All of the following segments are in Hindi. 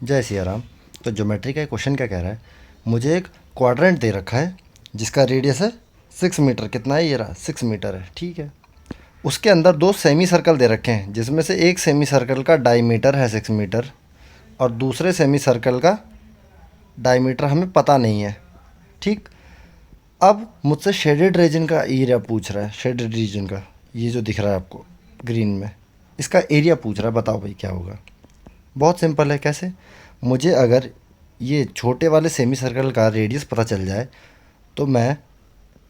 जय सिया राम। तो ज्योमेट्री का क्वेश्चन क्या कह रहा है, मुझे एक क्वाड्रेंट दे रखा है जिसका रेडियस है 6 मीटर। कितना है? ये रहा 6 मीटर है, ठीक है। उसके अंदर दो सेमी सर्कल दे रखे हैं जिसमें से एक सेमी सर्कल का डायमीटर है 6 मीटर और दूसरे सेमी सर्कल का डायमीटर हमें पता नहीं है, ठीक। अब मुझसे शेडेड रीजन का एरिया पूछ रहा है। शेडेड रीजन का ये जो दिख रहा है आपको ग्रीन में, इसका एरिया पूछ रहा है। बताओ भाई क्या होगा। बहुत सिंपल है। कैसे? मुझे अगर ये छोटे वाले सेमी सर्कल का रेडियस पता चल जाए तो मैं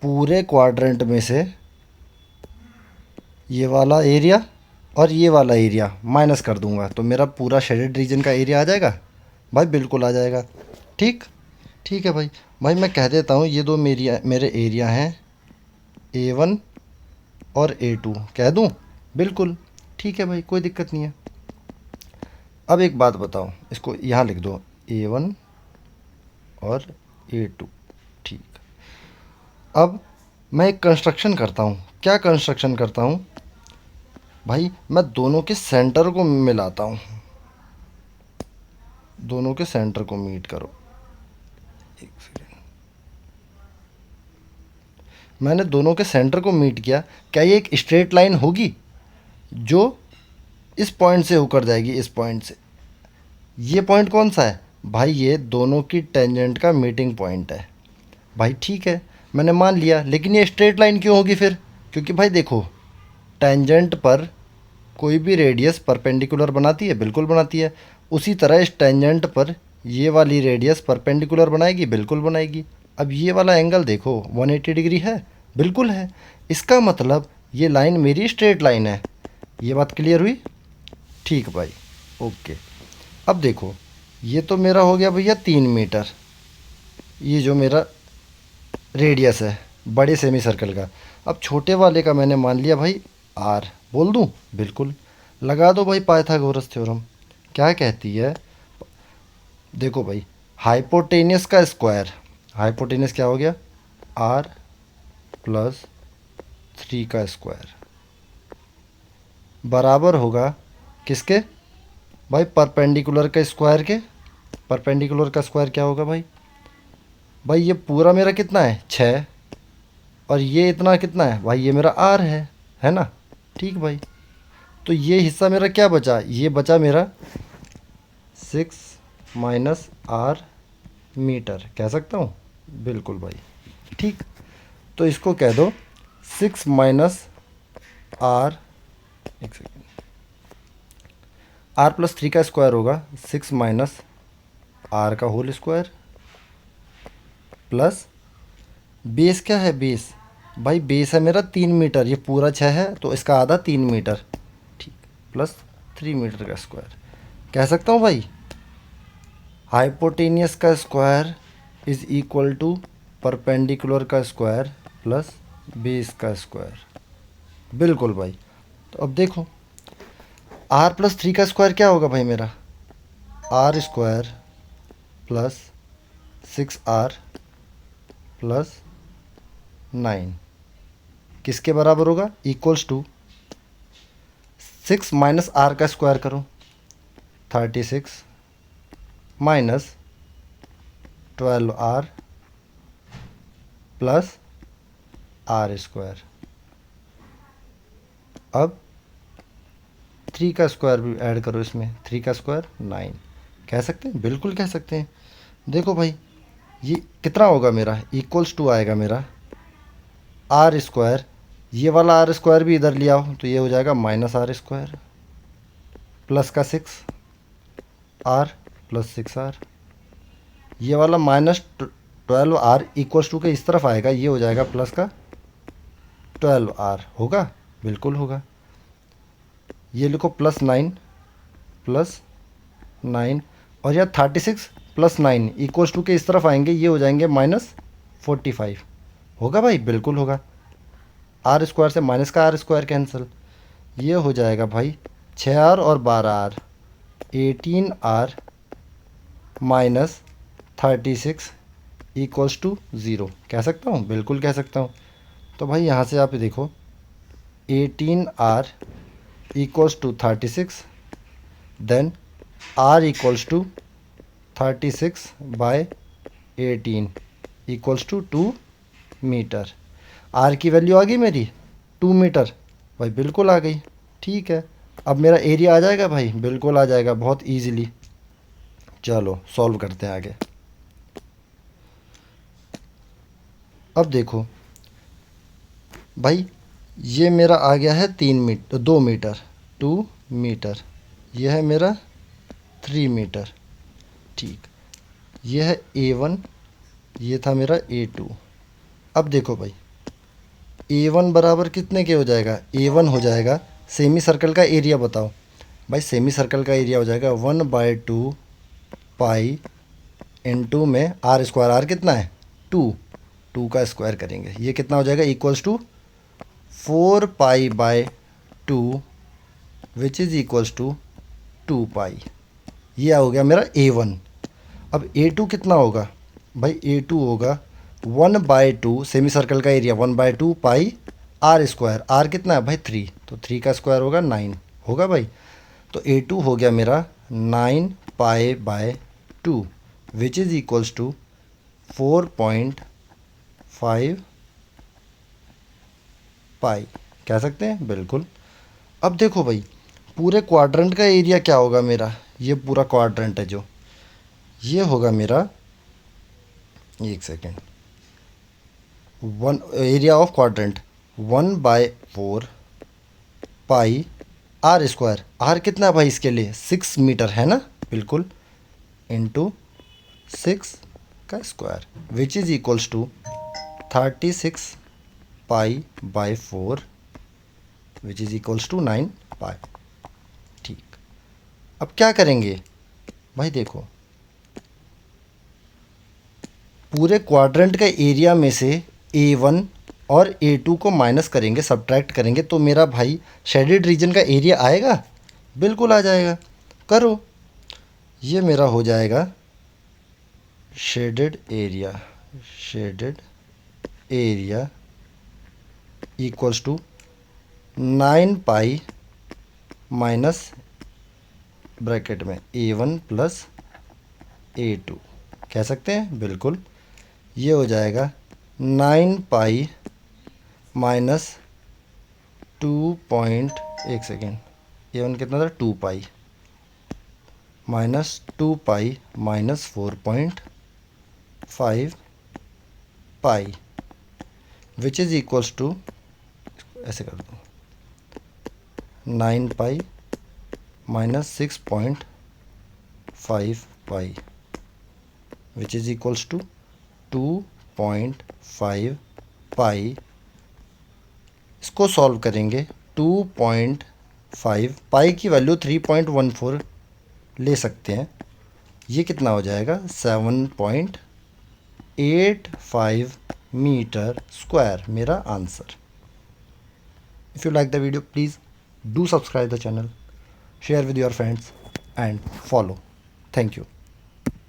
पूरे क्वाड्रेंट में से ये वाला एरिया और ये वाला एरिया माइनस कर दूंगा तो मेरा पूरा शेडेड रीजन का एरिया आ जाएगा। भाई बिल्कुल आ जाएगा, ठीक। ठीक है भाई। भाई मैं कह देता हूँ ये दो मेरे एरिया हैं A1 और A2, कह दूँ? बिल्कुल ठीक है भाई, कोई दिक्कत नहीं है। अब एक बात बताओ, इसको यहाँ लिख दो A1 और A2, ठीक। अब मैं एक कंस्ट्रक्शन करता हूँ। क्या कंस्ट्रक्शन करता हूँ भाई? मैं दोनों के सेंटर को मिलाता हूँ। दोनों के सेंटर को मीट करो। एक सेकेंड, मैंने दोनों के सेंटर को मीट किया। क्या ये एक स्ट्रेट लाइन होगी जो इस पॉइंट से होकर जाएगी? इस पॉइंट से। ये पॉइंट कौन सा है भाई? ये दोनों की टेंजेंट का मीटिंग पॉइंट है भाई, ठीक है। मैंने मान लिया, लेकिन ये स्ट्रेट लाइन क्यों होगी फिर? क्योंकि भाई देखो, टेंजेंट पर कोई भी रेडियस परपेंडिकुलर बनाती है, बिल्कुल बनाती है। उसी तरह इस टेंजेंट पर ये वाली रेडियस परपेंडिकुलर बनाएगी, बिल्कुल बनाएगी। अब ये वाला एंगल देखो 180 डिग्री है, बिल्कुल है। इसका मतलब ये लाइन मेरी स्ट्रेट लाइन है। ये बात क्लियर हुई? ठीक भाई, ओके। अब देखो, ये तो मेरा हो गया भैया 3 मीटर, ये जो मेरा रेडियस है बड़े सेमी सर्कल का। अब छोटे वाले का मैंने मान लिया भाई आर। बोल दूं? बिल्कुल। लगा दो भाई पाइथागोरस थ्योरम। क्या कहती है? देखो भाई, हाइपोटेनियस का स्क्वायर, हाइपोटेनियस क्या हो गया? आर प्लस 3 का स्क्वायर बराबर होगा किसके भाई? परपेंडिकुलर के स्क्वायर के। परपेंडिकुलर का स्क्वायर क्या होगा भाई? भाई ये पूरा मेरा कितना है? 6। और ये इतना कितना है भाई? ये मेरा आर है ना? ठीक भाई। तो ये हिस्सा मेरा क्या बचा? ये बचा मेरा 6 - R मीटर, कह सकता हूँ? बिल्कुल भाई, ठीक। तो इसको कह दो 6 - R, एक सेकेंड, R+3 का स्क्वायर होगा 6 - R का होल स्क्वायर प्लस बेस क्या है? बेस भाई बेस है मेरा 3 मीटर, ये पूरा 6 है तो इसका आधा 3 मीटर, ठीक। प्लस 3 मीटर का स्क्वायर कह सकता हूँ भाई। हाइपोटेनियस का square is equal to perpendicular का स्क्वायर प्लस बेस का स्क्वायर, बिल्कुल भाई। तो अब देखो, R+3 का स्क्वायर क्या होगा भाई मेरा? Are square plus 6R plus 9 किसके बराबर होगा? इक्वल्स टू 6 - R का स्क्वायर करो 36 minus 12R plus R square. अब 3 का स्क्वायर भी ऐड करो इसमें, 3 का स्क्वायर 9, कह सकते हैं? बिल्कुल कह सकते हैं। देखो भाई, ये कितना होगा मेरा? इक्वल्स टू आएगा मेरा आर स्क्वायर, ये वाला आर स्क्वायर भी इधर लिया हो तो ये हो जाएगा -R स्क्वायर प्लस का 6R प्लस 6R, ये वाला -12R इक्वल्स टू के इस तरफ आएगा, ये हो जाएगा प्लस का 12R। होगा? बिल्कुल होगा। ये लिखो +9 और यह 36 + 9 इक्वल्स टू के इस तरफ आएंगे, ये हो जाएंगे -45। होगा भाई? बिल्कुल होगा। आर स्क्वायर से माइनस का आर स्क्वायर कैंसिल, ये हो जाएगा भाई 6R और 12R, 18R minus 36 equals to 0, कह सकता हूँ? बिल्कुल कह सकता हूँ। तो भाई यहाँ से आप देखो 18R equals to 36, then R equals to 36/18 equals to 2 metre. R की वैल्यू आ गई मेरी 2 मीटर, भाई बिल्कुल आ गई। ठीक है, अब मेरा एरिया आ जाएगा भाई, बिल्कुल आ जाएगा बहुत इजीली। चलो सॉल्व करते हैं आगे। अब देखो भाई, ये मेरा आ गया है 2 मीटर, 2 मीटर। यह है मेरा 3 मीटर। ठीक, यह है A1, ये था मेरा A2। अब देखो भाई, A1 बराबर कितने के हो जाएगा? A1 हो जाएगा, सेमी सर्कल का एरिया बताओ भाई। सेमी सर्कल का एरिया हो जाएगा 1/2 पाई इंटू में आर स्क्वायर। आर कितना है? 2, 2 का स्क्वायर करेंगे, ये कितना हो जाएगा? Equals to 4 pi which is equals to 2 pi. ये हो गया मेरा A1। अब A2 कितना होगा भाई? A2 होगा 1/2, सेमी सर्कल का area 1/2 pi R square. R कितना है भाई? 3, तो 3 का स्क्वायर होगा 9 होगा भाई। तो A2 हो गया मेरा 9 पाई/2 विच इज़ इक्वल्स टू 4.5 पाई। कह सकते हैं बिल्कुल। अब देखो भाई, पूरे क्वाड्रेंट का एरिया क्या होगा मेरा? ये पूरा क्वाड्रेंट है जो, ये होगा मेरा, एक second, area of quadrant 1/4 pi R square. R कितना है भाई इसके लिए? 6 मीटर है ना, बिल्कुल, इंटू 6 का square which is equals to 36 pi which is equals to 9 pi. ठीक, अब क्या करेंगे भाई? देखो, पूरे क्वाड्रेंट का एरिया में से A1 और A2 को माइनस करेंगे, सब्ट्रैक्ट करेंगे, तो मेरा भाई शेडेड रीजन का एरिया आएगा, बिल्कुल आ जाएगा। करो, ये मेरा हो जाएगा shaded area equals to 9 pi minus bracket में A1 प्लस A2, कह सकते हैं बिल्कुल। ये हो जाएगा 9 पाई माइनस 1 सेकेंड, A1 कितना था? 2 pi minus 2 pi minus 4.5 pi which is equals to, ऐसे कर दो, 9 pi minus 6.5 pi which is equals to 2.5 pi. इसको सॉल्व करेंगे, 2.5 पाई की वैल्यू 3.14 ले सकते हैं। ये कितना हो जाएगा? 7.85 मीटर स्क्वायर, मेरा answer. If you like the video, please do subscribe the channel, share with your friends and follow. Thank you.